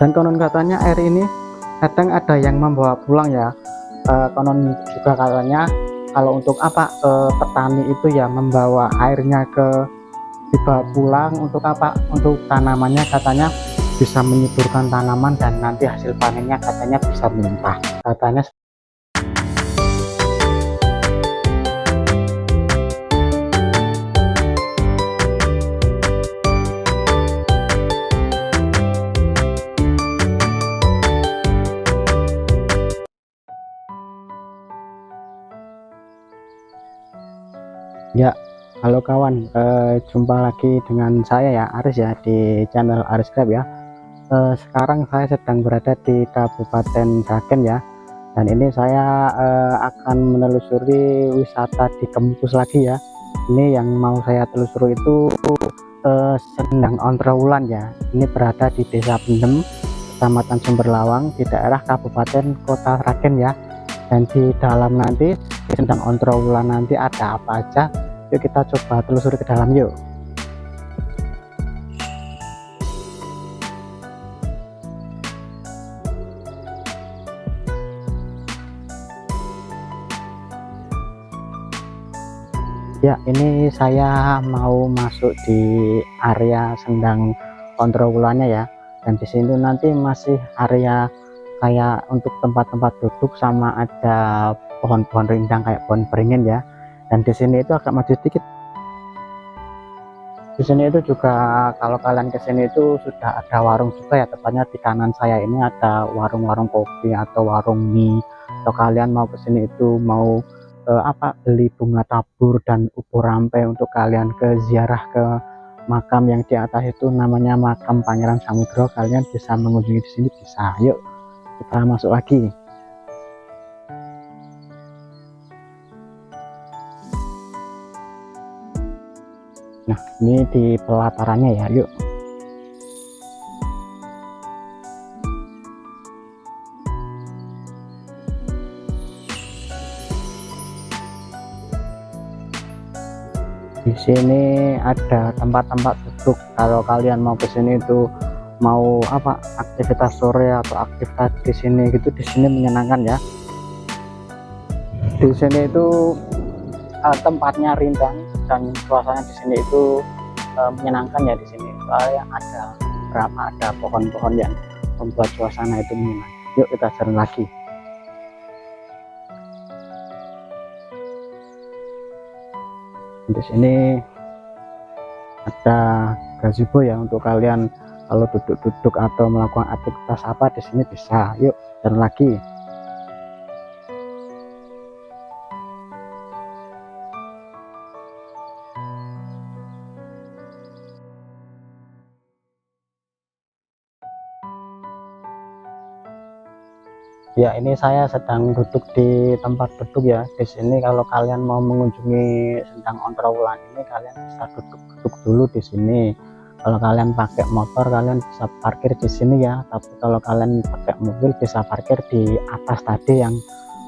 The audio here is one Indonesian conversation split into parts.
Dan konon katanya air ini kadang ada yang membawa pulang ya. Konon juga katanya kalau untuk apa, petani itu ya membawa airnya dibawa pulang untuk apa, untuk tanamannya, katanya bisa menyuburkan tanaman dan nanti hasil panennya katanya bisa melimpah katanya. Ya, halo kawan, jumpa lagi dengan saya ya, Aris ya, di channel Aris Crab ya. Sekarang saya sedang berada di Kabupaten Sragen ya, dan ini saya akan menelusuri wisata di Kemukus lagi ya. Ini yang mau saya telusuri itu Sendang Ontrowulan ya. Ini berada di Desa Bendem, Kecamatan Sumberlawang, di daerah Kabupaten Kota Sragen ya. Dan di dalam nanti Sendang Ontrowulan nanti ada apa aja, yuk kita coba telusuri ke dalam yuk. Ya, ini saya mau masuk di area Sendang Ontrowulannya ya, dan di sini nanti masih area kayak untuk tempat-tempat duduk sama ada pohon-pohon rindang kayak pohon beringin ya. Dan di sini itu agak maju sedikit. Di sini itu juga kalau kalian ke sini itu sudah ada warung juga ya, tepatnya di kanan saya ini ada warung-warung kopi atau warung mie. Atau kalian mau ke sini itu mau apa, beli bunga tabur dan ubur rampe untuk kalian ke ziarah ke makam yang di atas itu, namanya makam Pangeran Samudro, kalian bisa mengunjungi di sini, bisa. Yuk kita masuk lagi. Nah, ini di pelatarannya ya, yuk. Di sini ada tempat-tempat duduk kalau kalian mau ke sini itu mau apa, aktivitas sore atau aktivitas di sini gitu, di sini menyenangkan ya. Di sini itu tempatnya rindang dan suasana di sini itu menyenangkan ya. Di sini soalnya ada pohon-pohon yang membuat suasana itu menyenangkan. Yuk kita jalan lagi. Di sini ada gazebo ya, untuk kalian kalau duduk-duduk atau melakukan aktivitas apa di sini bisa. Yuk jalan lagi. Ya, ini saya sedang duduk di tempat duduk ya. Di sini kalau kalian mau mengunjungi Sendang Ontrowulan ini, kalian bisa duduk-duduk dulu di sini. Kalau kalian pakai motor, kalian bisa parkir di sini ya. Tapi kalau kalian pakai mobil, bisa parkir di atas tadi yang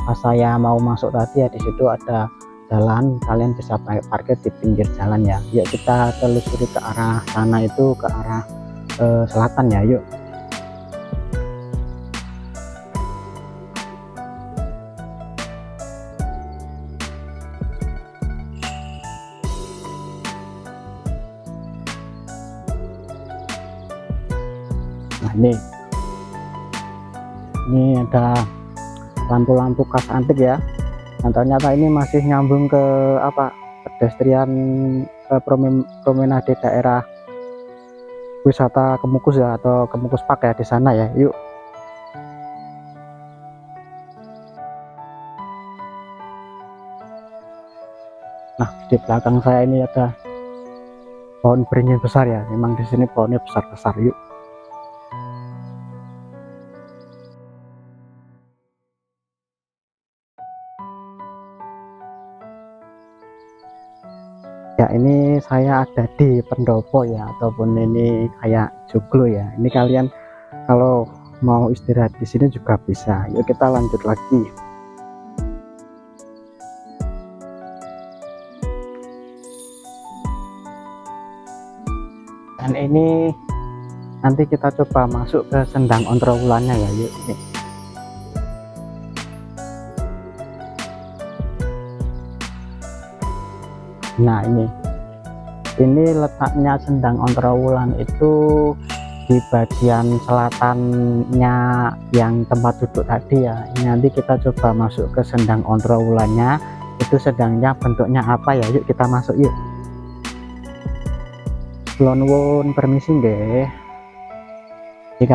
pas saya mau masuk tadi ya. Di situ ada jalan, kalian bisa parkir di pinggir jalan ya. Yuk kita telusuri ke arah sana, itu ke arah selatan ya. Yuk. Nah, ini ada lampu-lampu khas antik ya, dan ternyata ini masih nyambung ke apa, pedestrian promenade daerah wisata Kemukus ya, atau Kemukus Park ya, di sana ya. Yuk. Nah, di belakang saya ini ada pohon beringin besar ya, memang di sini pohonnya besar-besar. Yuk. Ya, ini saya ada di pendopo ya, ataupun ini kayak joglo ya. Ini kalian kalau mau istirahat di sini juga bisa. Yuk kita lanjut lagi. Dan ini nanti kita coba masuk ke sendang ontrowulannya ya. Yuk. Nah, ini letaknya sendang ontrowulan itu di bagian selatannya yang tempat duduk tadi ya. Ini nanti kita coba masuk ke sendang ontrowulannya, itu sedangnya bentuknya apa ya. Yuk kita masuk yuk. Kula nuwun permisi nggih. Jadi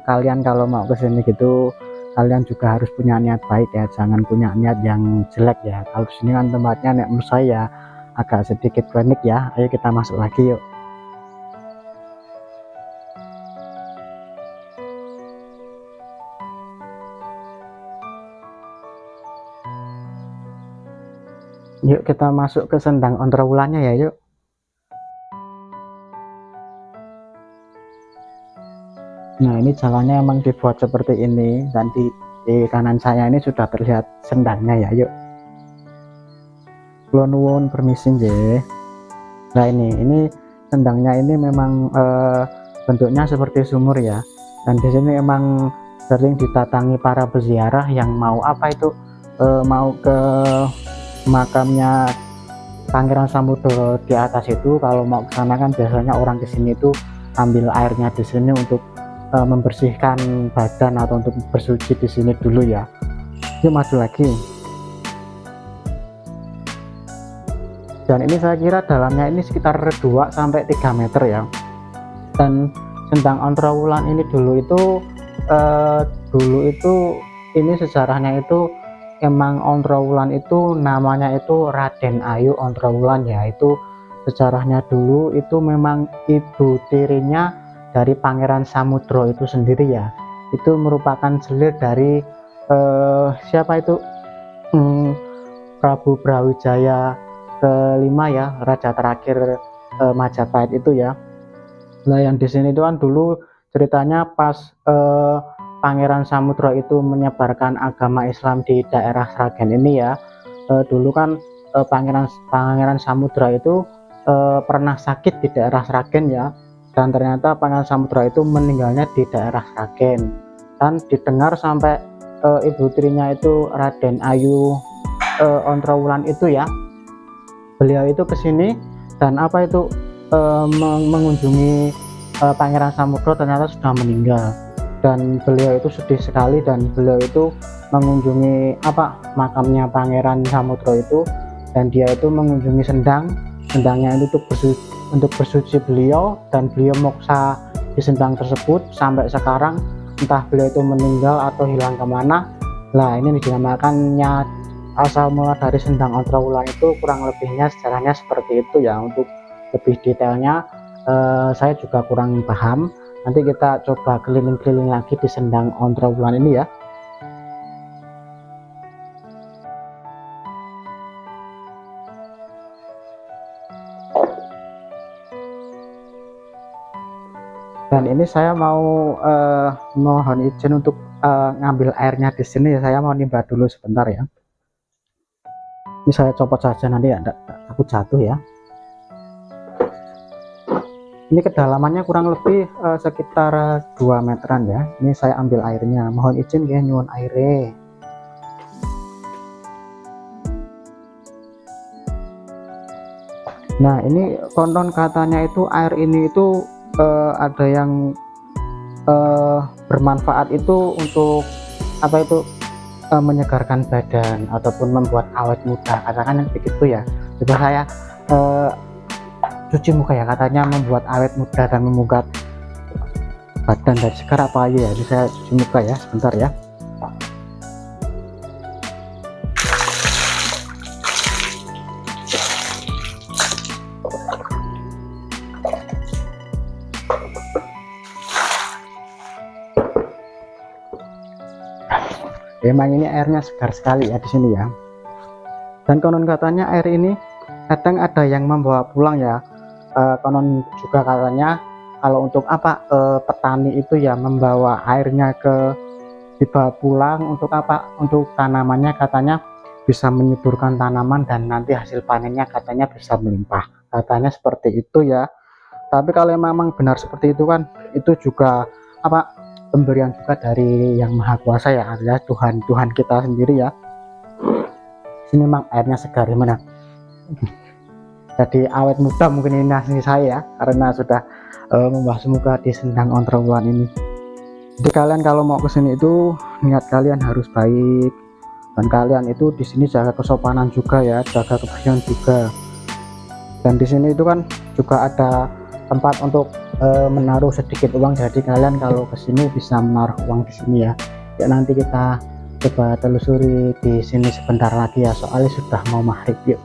kalian kalau mau kesini gitu, kalian juga harus punya niat baik ya, jangan punya niat yang jelek ya. Kalau sini kan tempatnya nek menurut saya agak sedikit klinik ya. Ayo kita masuk lagi yuk. Yuk kita masuk ke sendang ontrowulannya ya. Yuk. Nah, ini jalannya emang dibuat seperti ini, dan di kanan saya ini sudah terlihat sendangnya ya. Yuk. Kula nuwun permisi nggih. Nah, ini sendangnya ini memang bentuknya seperti sumur ya. Dan di sini emang sering didatangi para peziarah yang mau apa itu mau ke makamnya Pangeran Samudro di atas itu. Kalau mau ke sana kan biasanya orang ke sini itu ambil airnya di sini untuk membersihkan badan atau untuk bersuci di sini dulu ya. Yuk maju lagi. Dan ini saya kira dalamnya ini sekitar 2 sampai 3 meter ya. Dan sendang ontrowulan ini dulu itu ini sejarahnya itu emang ontrowulan itu namanya itu Raden Ayu Ontrowulan ya. Itu sejarahnya dulu itu memang ibu tirinya dari Pangeran Samudro itu sendiri ya. Itu merupakan selir dari siapa itu Prabu Brawijaya kelima ya, raja terakhir Majapahit itu ya. Nah, yang di sini itu kan dulu ceritanya pas Pangeran Samudro itu menyebarkan agama Islam di daerah Sragen ini ya. Dulu kan Pangeran Samudro itu pernah sakit di daerah Sragen ya. Dan ternyata Pangeran Samudro itu meninggalnya di daerah Sragen, dan didengar sampai ibu tirinya itu Raden Ayu Ontrowulan itu ya, beliau itu kesini dan apa itu mengunjungi Pangeran Samudro, ternyata sudah meninggal. Dan beliau itu sedih sekali, dan beliau itu mengunjungi makamnya Pangeran Samudro itu, dan dia itu mengunjungi sendangnya itu untuk bersuci beliau, dan beliau moksa di sendang tersebut sampai sekarang. Entah beliau itu meninggal atau hilang kemana. Nah, ini dinamakannya asal mula dari sendang ontrowulan itu kurang lebihnya sejarahnya seperti itu ya. Untuk lebih detailnya saya juga kurang paham. Nanti kita coba keliling-keliling lagi di sendang ontrowulan ini ya. Dan ini saya mau mohon izin untuk ngambil airnya di sini ya. Saya mau nimba dulu sebentar ya. Ini saya copot saja, nanti ya takut jatuh ya. Ini kedalamannya kurang lebih sekitar 2 meteran ya. Ini saya ambil airnya, mohon izin ya, nyuwun aire. Nah, ini konon katanya itu air ini itu ada yang bermanfaat itu untuk apa itu menyegarkan badan ataupun membuat awet muda, katakan begitu ya. Coba saya cuci muka ya, katanya membuat awet muda dan membuat badan dari segar apa aja ya. Jadi saya cuci muka ya sebentar ya. Memang ini airnya segar sekali ya di sini ya. Dan konon katanya air ini kadang ada yang membawa pulang ya. Konon juga katanya kalau untuk petani itu ya membawa airnya dibawa pulang untuk untuk tanamannya, katanya bisa menyuburkan tanaman dan nanti hasil panennya katanya bisa melimpah, katanya seperti itu ya. Tapi kalau memang benar seperti itu kan itu juga apa, pemberian juga dari yang maha kuasa ya, adalah Tuhan kita sendiri ya. Sini memang airnya segar gimana, jadi awet muda mungkin ini nasi saya ya, karena sudah membahas muka di Sendang Ontrowulan ini. Jadi kalian kalau mau kesini itu niat kalian harus baik, dan kalian itu di sini jaga kesopanan juga ya, jaga kebersihan juga. Dan di sini itu kan juga ada tempat untuk menaruh sedikit uang, jadi kalian kalau kesini bisa menaruh uang di sini ya. Ya nanti kita coba telusuri di sini sebentar lagi ya, soalnya sudah mau maghrib. Yuk.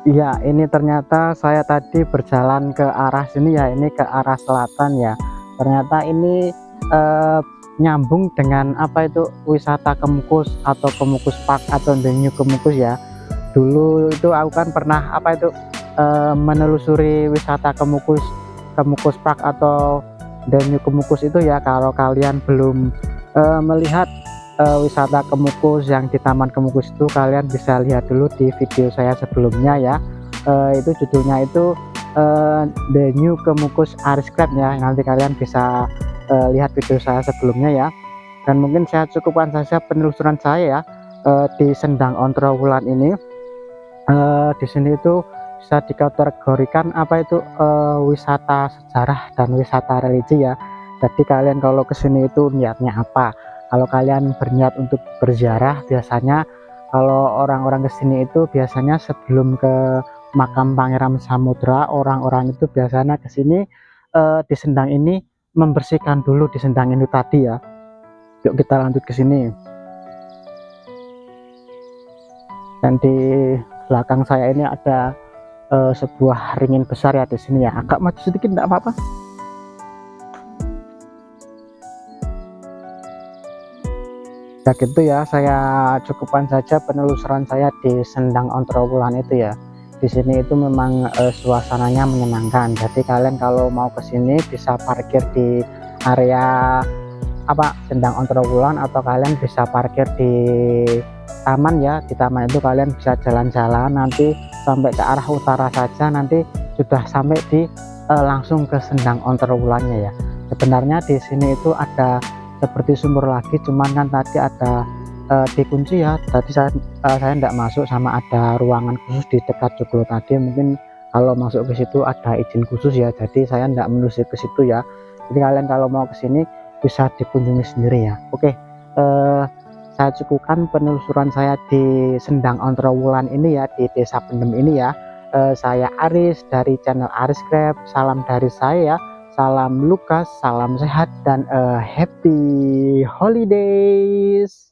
Iya, ini ternyata saya tadi berjalan ke arah sini ya, ini ke arah selatan ya. Ternyata ini nyambung dengan apa itu, wisata Kemukus atau Kemukus Park atau The New Kemukus ya. Dulu itu aku kan pernah apa itu menelusuri wisata Kemukus Park atau The New Kemukus itu ya. Kalau kalian belum melihat wisata Kemukus yang di Taman Kemukus itu, kalian bisa lihat dulu di video saya sebelumnya ya. Itu judulnya itu The New Kemukus Aris Club ya, nanti kalian bisa lihat video saya sebelumnya ya. Dan mungkin saya cukupkan saja penelusuran saya ya di Sendang Ontrowulan ini. Di sini itu bisa dikategorikan apa itu wisata sejarah dan wisata religi ya. Jadi kalian kalau kesini itu niatnya apa? Kalau kalian berniat untuk berziarah, biasanya kalau orang-orang kesini itu biasanya sebelum ke makam Pangeran Samudra, orang-orang itu biasanya kesini di Sendang ini membersihkan dulu di Sendang ini tadi ya. Yuk kita lanjut ke sini. Dan di belakang saya ini ada sebuah ringin besar ya di sini ya. Agak maju sedikit enggak apa-apa. Ya gitu ya, saya cukupkan saja penelusuran saya di Sendang Ontrowulan itu ya. Di sini itu memang suasananya menyenangkan. Jadi kalian kalau mau ke sini bisa parkir di area apa Sendang Ontrowulan, atau kalian bisa parkir di taman ya. Di taman itu kalian bisa jalan-jalan, nanti sampai ke arah utara saja, nanti sudah sampai di langsung ke Sendang Ontrowulannya ya. Sebenarnya di sini itu ada seperti sumur lagi, cuman kan tadi ada dikunci ya, tadi saya tidak masuk, sama ada ruangan khusus di dekat joglo tadi. Mungkin kalau masuk ke situ ada izin khusus ya, jadi saya tidak menelusuri ke situ ya. Jadi kalian kalau mau ke sini bisa dikunjungi sendiri ya. Oke, saya cukupkan penelusuran saya di Sendang Ontrowulan ini ya, di Desa Pendem ini ya. Saya Aris dari channel Aris Crab. Salam dari saya ya. Salam Lukas, salam sehat, dan happy holidays.